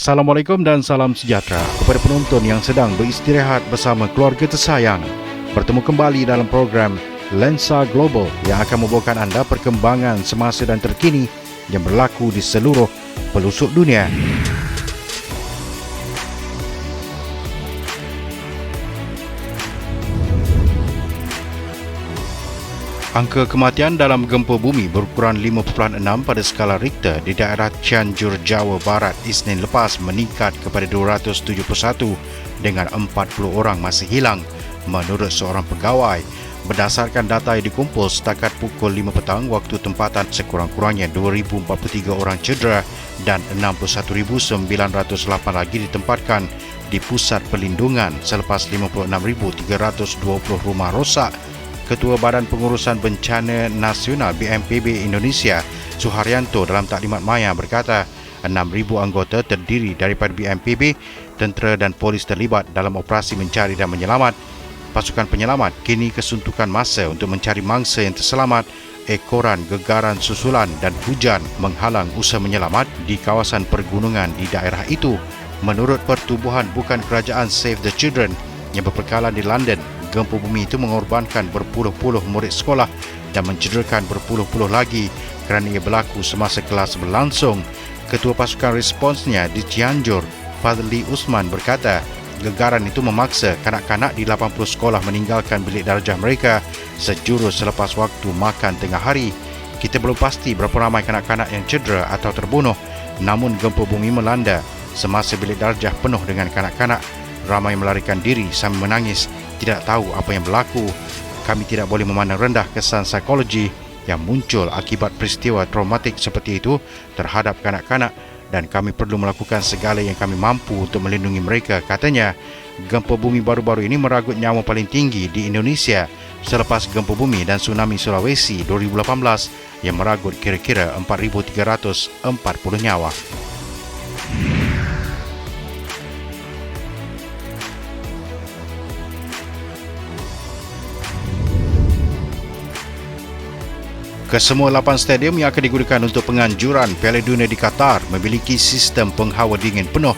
Assalamualaikum dan salam sejahtera kepada penonton yang sedang beristirahat bersama keluarga tersayang. Bertemu kembali dalam program Lensa Global yang akan membawakan anda perkembangan semasa dan terkini yang berlaku di seluruh pelosok dunia. Angka kematian dalam gempa bumi berukuran 5.6 pada skala Richter di daerah Cianjur, Jawa Barat Isnin lepas meningkat kepada 271 dengan 40 orang masih hilang menurut seorang pegawai. Berdasarkan data yang dikumpul setakat pukul 5 petang waktu tempatan, sekurang-kurangnya 2,043 orang cedera dan 61,908 lagi ditempatkan di pusat perlindungan selepas 56,320 rumah rosak. Ketua Badan Pengurusan Bencana Nasional BNPB Indonesia, Suharyanto, dalam taklimat maya berkata 6,000 anggota terdiri daripada BNPB, tentera dan polis terlibat dalam operasi mencari dan menyelamat. Pasukan penyelamat kini kesuntukan masa untuk mencari mangsa yang terselamat. Ekoran gegaran susulan dan hujan menghalang usaha menyelamat di kawasan pergunungan di daerah itu. Menurut Pertubuhan Bukan Kerajaan Save the Children yang berpekalan di London, gempa bumi itu mengorbankan berpuluh-puluh murid sekolah dan mencederakan berpuluh-puluh lagi kerana ia berlaku semasa kelas berlangsung. Ketua pasukan responsnya di Cianjur, Fadli Usman, berkata gegaran itu memaksa kanak-kanak di 80 sekolah meninggalkan bilik darjah mereka sejurus selepas waktu makan tengah hari. Kita belum pasti berapa ramai kanak-kanak yang cedera atau terbunuh, namun gempa bumi melanda semasa bilik darjah penuh dengan kanak-kanak. Ramai melarikan diri sambil menangis, tidak tahu apa yang berlaku. Kami tidak boleh memandang rendah kesan psikologi yang muncul akibat peristiwa traumatik seperti itu terhadap kanak-kanak dan kami perlu melakukan segala yang kami mampu untuk melindungi mereka, katanya. Gempa bumi baru-baru ini meragut nyawa paling tinggi di Indonesia selepas gempa bumi dan tsunami Sulawesi 2018 yang meragut kira-kira 4,340 nyawa. Kesemua 8 stadium yang akan digunakan untuk penganjuran Piala Dunia di Qatar memiliki sistem penghawa dingin penuh.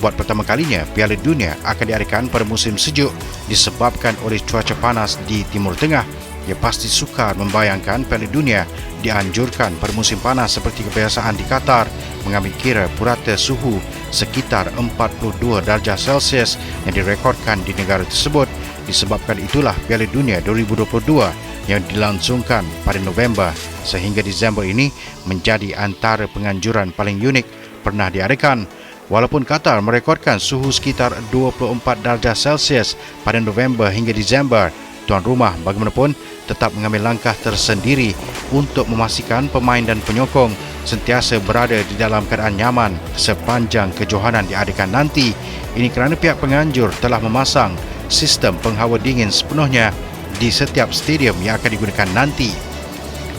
Buat pertama kalinya, Piala Dunia akan diadakan pada musim sejuk disebabkan oleh cuaca panas di Timur Tengah. Ia pasti sukar membayangkan Piala Dunia dianjurkan pada musim panas seperti kebiasaan di Qatar, mengambil kira purata suhu sekitar 42 darjah Celsius yang direkodkan di negara tersebut. Disebabkan itulah Piala Dunia 2022 yang dilangsungkan pada November sehingga Disember ini menjadi antara penganjuran paling unik pernah diadakan. Walaupun Qatar merekodkan suhu sekitar 24 darjah Celsius pada November hingga Disember, tuan rumah bagaimanapun tetap mengambil langkah tersendiri untuk memastikan pemain dan penyokong sentiasa berada di dalam keadaan nyaman sepanjang kejohanan diadakan nanti. Ini kerana pihak penganjur telah memasang sistem penghawa dingin sepenuhnya di setiap stadium yang akan digunakan nanti.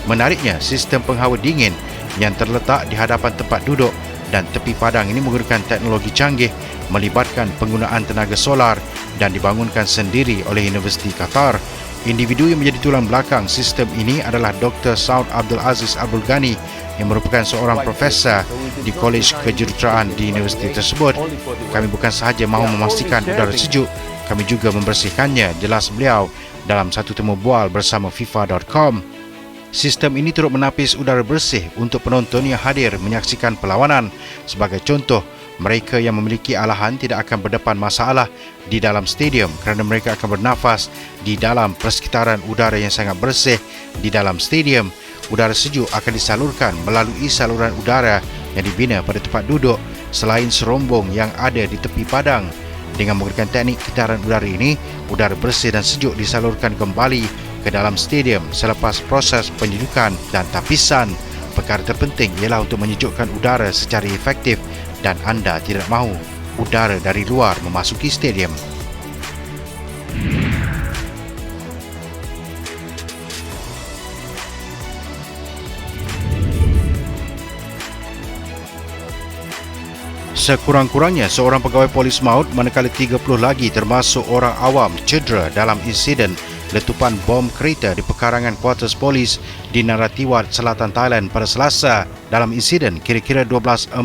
Menariknya, sistem penghawa dingin yang terletak di hadapan tempat duduk dan tepi padang ini menggunakan teknologi canggih, melibatkan penggunaan tenaga solar dan dibangunkan sendiri oleh Universiti Qatar. Individu yang menjadi tulang belakang sistem ini adalah Dr. Saud Abdul Aziz Abdul Ghani yang merupakan seorang profesor di Kolej Kejuruteraan di universiti tersebut. Kami bukan sahaja mahu memastikan udara sejuk, kami juga membersihkannya, jelas beliau dalam satu temu bual bersama FIFA.com. Sistem ini turut menapis udara bersih untuk penonton yang hadir menyaksikan perlawanan. Sebagai contoh, mereka yang memiliki alahan tidak akan berdepan masalah di dalam stadium kerana mereka akan bernafas di dalam persekitaran udara yang sangat bersih di dalam stadium. Udara sejuk akan disalurkan melalui saluran udara yang dibina pada tempat duduk selain serombong yang ada di tepi padang. Dengan menggunakan teknik kitaran udara ini, udara bersih dan sejuk disalurkan kembali ke dalam stadium selepas proses penyejukan dan tapisan. Perkara terpenting ialah untuk menyejukkan udara secara efektif dan anda tidak mahu udara dari luar memasuki stadium. Sekurang-kurangnya seorang pegawai polis maut manakala 30 lagi termasuk orang awam cedera dalam insiden letupan bom kereta di pekarangan kuartus polis di Narathiwat, Selatan Thailand pada Selasa. Dalam insiden kira-kira 12.45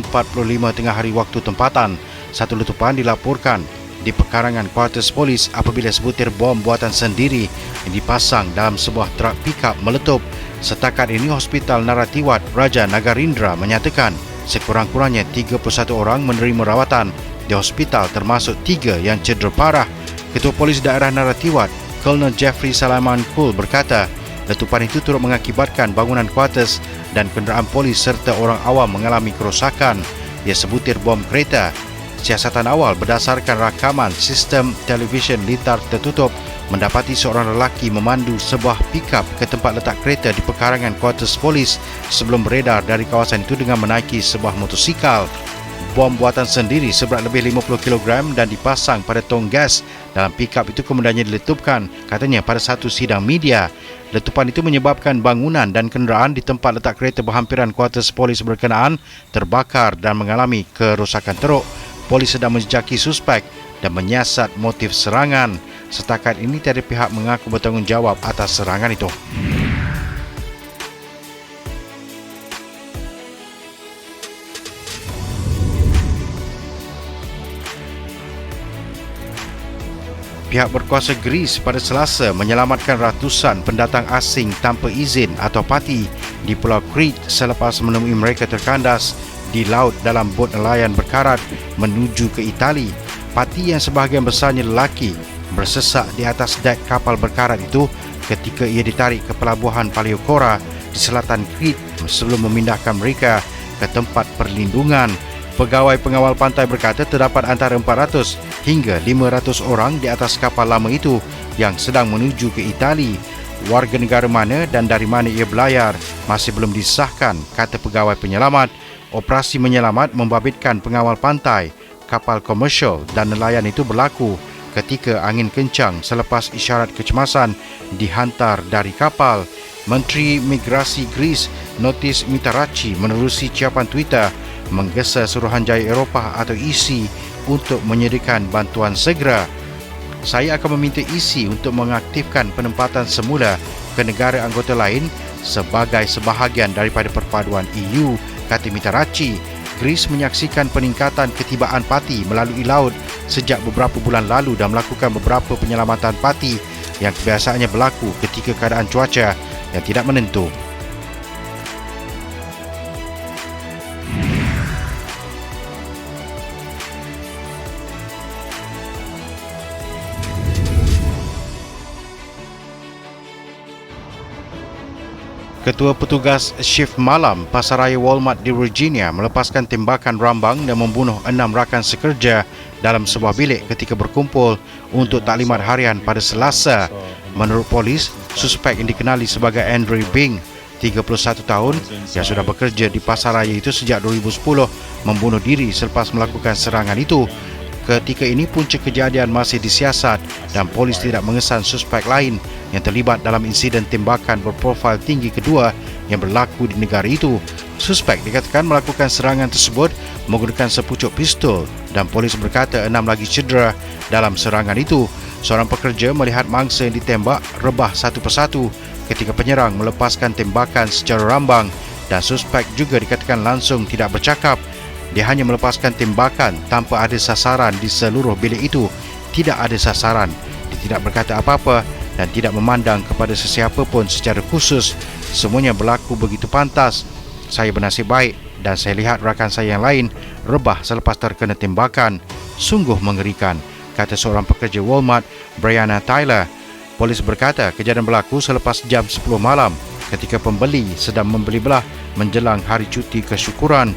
tengah hari waktu tempatan, satu letupan dilaporkan di pekarangan kuartus polis apabila sebutir bom buatan sendiri yang dipasang dalam sebuah truk pikap meletup. Setakat ini, Hospital Narathiwat Raja Nagarindra menyatakan sekurang-kurangnya 31 orang menerima rawatan di hospital, termasuk 3 yang cedera parah. Ketua Polis Daerah Narathiwat, Colonel Jeffrey Salaman Kul berkata, letupan itu turut mengakibatkan bangunan kuartus dan kenderaan polis serta orang awam mengalami kerosakan. Ia sebutir bom kereta. Siasatan awal berdasarkan rakaman sistem televisyen litar tertutup mendapati seorang lelaki memandu sebuah pikap ke tempat letak kereta di pekarangan kuartus polis sebelum beredar dari kawasan itu dengan menaiki sebuah motosikal. Bom buatan sendiri seberat lebih 50 kg dan dipasang pada tong gas dalam pikap itu kemudiannya diletupkan, katanya pada satu sidang media. Letupan itu menyebabkan bangunan dan kenderaan di tempat letak kereta berhampiran kuartus polis berkenaan terbakar dan mengalami kerosakan teruk. Polis sedang menjejaki suspek dan menyiasat motif serangan. Setakat ini tiada pihak mengaku bertanggungjawab atas serangan itu. Pihak berkuasa Greece pada Selasa menyelamatkan ratusan pendatang asing tanpa izin atau parti di Pulau Crete selepas menemui mereka terkandas di laut dalam bot nelayan berkarat menuju ke Itali. Parti yang sebahagian besarnya lelaki bersesak di atas dek kapal berkarat itu ketika ia ditarik ke pelabuhan Paleokora di selatan Crete sebelum memindahkan mereka ke tempat perlindungan. Pegawai pengawal pantai berkata terdapat antara 400 hingga 500 orang di atas kapal lama itu yang sedang menuju ke Itali. Warga negara mana dan dari mana ia berlayar masih belum disahkan, kata pegawai penyelamat. Operasi menyelamat membabitkan pengawal pantai, kapal komersial dan nelayan itu berlaku ketika angin kencang selepas isyarat kecemasan dihantar dari kapal. Menteri Migrasi Greece Notis Mitarachi menerusi ciapan Twitter menggesa Suruhanjaya Eropah atau EC untuk menyediakan bantuan segera. Saya akan meminta EC untuk mengaktifkan penempatan semula ke negara anggota lain sebagai sebahagian daripada perpaduan EU, kata Mitarachi. Greece menyaksikan peningkatan ketibaan parti melalui laut sejak beberapa bulan lalu dan melakukan beberapa penyelamatan parti yang kebiasaannya berlaku ketika keadaan cuaca yang tidak menentu. Ketua Petugas Shift Malam Pasaraya Walmart di Virginia melepaskan tembakan rambang dan membunuh 6 rakan sekerja dalam sebuah bilik ketika berkumpul untuk taklimat harian pada Selasa. Menurut polis, suspek yang dikenali sebagai Andre Bing, 31 tahun, yang sudah bekerja di pasaraya itu sejak 2010, membunuh diri selepas melakukan serangan itu. Ketika ini punca kejadian masih disiasat dan polis tidak mengesan suspek lain yang terlibat dalam insiden tembakan berprofil tinggi kedua yang berlaku di negara itu. Suspek dikatakan melakukan serangan tersebut menggunakan sepucuk pistol dan polis berkata 6 lagi cedera dalam serangan itu. Seorang pekerja melihat mangsa yang ditembak rebah satu persatu ketika penyerang melepaskan tembakan secara rambang dan suspek juga dikatakan langsung tidak bercakap. Dia hanya melepaskan tembakan tanpa ada sasaran di seluruh bilik itu. Tidak ada sasaran. Dia tidak berkata apa-apa dan tidak memandang kepada sesiapa pun secara khusus. Semuanya berlaku begitu pantas. Saya bernasib baik dan saya lihat rakan saya yang lain rebah selepas terkena tembakan. Sungguh mengerikan, kata seorang pekerja Walmart, Brianna Tyler. Polis berkata kejadian berlaku selepas jam 10 malam ketika pembeli sedang membeli belah menjelang hari cuti kesyukuran.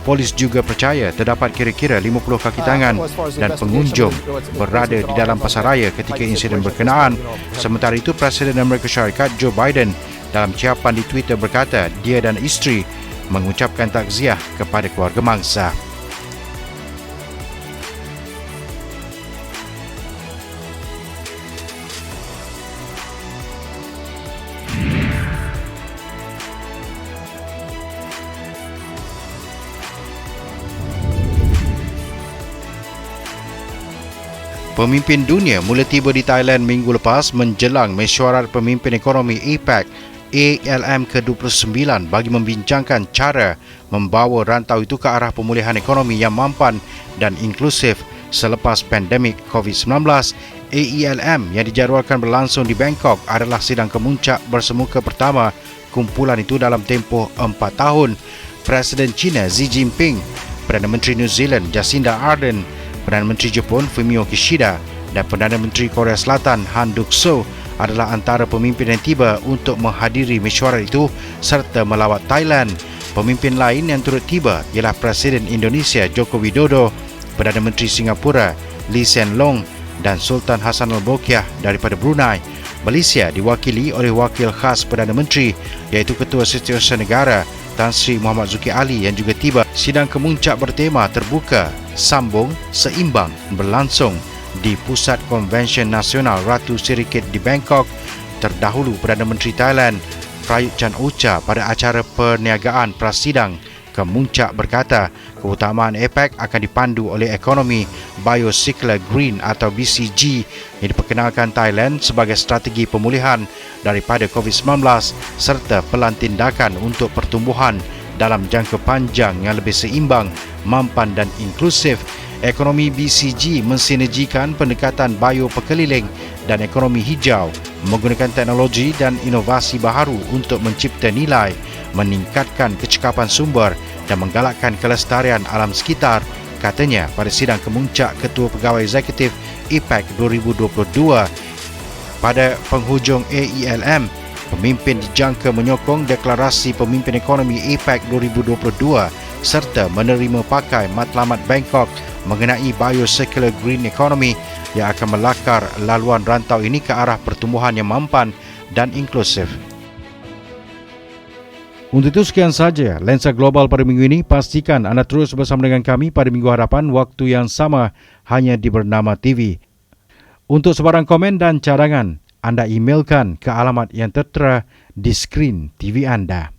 Polis juga percaya terdapat kira-kira 50 kaki tangan dan pengunjung berada di dalam pasaraya ketika insiden berkenaan. Sementara itu, Presiden Amerika Syarikat Joe Biden dalam ciapan di Twitter berkata dia dan isteri mengucapkan takziah kepada keluarga mangsa. Pemimpin dunia mula tiba di Thailand minggu lepas menjelang mesyuarat pemimpin ekonomi APEC ALM ke-29 bagi membincangkan cara membawa rantau itu ke arah pemulihan ekonomi yang mampan dan inklusif selepas pandemik COVID-19. AELM yang dijadualkan berlangsung di Bangkok adalah sidang kemuncak bersemuka pertama kumpulan itu dalam tempoh 4 tahun. Presiden China Xi Jinping, Perdana Menteri New Zealand Jacinda Ardern, Perdana Menteri Jepun Fumio Kishida dan Perdana Menteri Korea Selatan Han Duck-soo adalah antara pemimpin yang tiba untuk menghadiri mesyuarat itu serta melawat Thailand. Pemimpin lain yang turut tiba ialah Presiden Indonesia Joko Widodo, Perdana Menteri Singapura Lee Hsien Loong dan Sultan Hassanal Bolkiah daripada Brunei. Malaysia diwakili oleh Wakil Khas Perdana Menteri iaitu Ketua Setiausaha Negara Tan Sri Muhammad Zulkifli yang juga tiba. Sidang kemuncak bertema terbuka, sambung, seimbang berlangsung di Pusat Konvensyen Nasional Ratu Sirikit di Bangkok. Terdahulu Perdana Menteri Thailand Prayut Chan-o-cha pada acara perniagaan prasidang kemuncak berkata keutamaan APEC akan dipandu oleh ekonomi Biocircular Green atau BCG yang diperkenalkan Thailand sebagai strategi pemulihan daripada COVID-19 serta pelan tindakan untuk pertumbuhan dalam jangka panjang yang lebih seimbang, mampan dan inklusif. Ekonomi BCG mensinergikan pendekatan biopekeliling dan ekonomi hijau, menggunakan teknologi dan inovasi baharu untuk mencipta nilai, meningkatkan kecekapan sumber dan menggalakkan kelestarian alam sekitar, katanya pada sidang kemuncak Ketua Pegawai Eksekutif APEC 2022. Pada penghujung AELM, pemimpin dijangka menyokong deklarasi pemimpin ekonomi APEC 2022 serta menerima pakai matlamat Bangkok mengenai Biocircular Green Economy yang akan melakar laluan rantau ini ke arah pertumbuhan yang mampan dan inklusif. Untuk itu sekian saja Lensa Global pada minggu ini. Pastikan anda terus bersama dengan kami pada minggu hadapan waktu yang sama hanya di Bernama TV. Untuk sebarang komen dan cadangan, anda emailkan ke alamat yang tertera di skrin TV anda.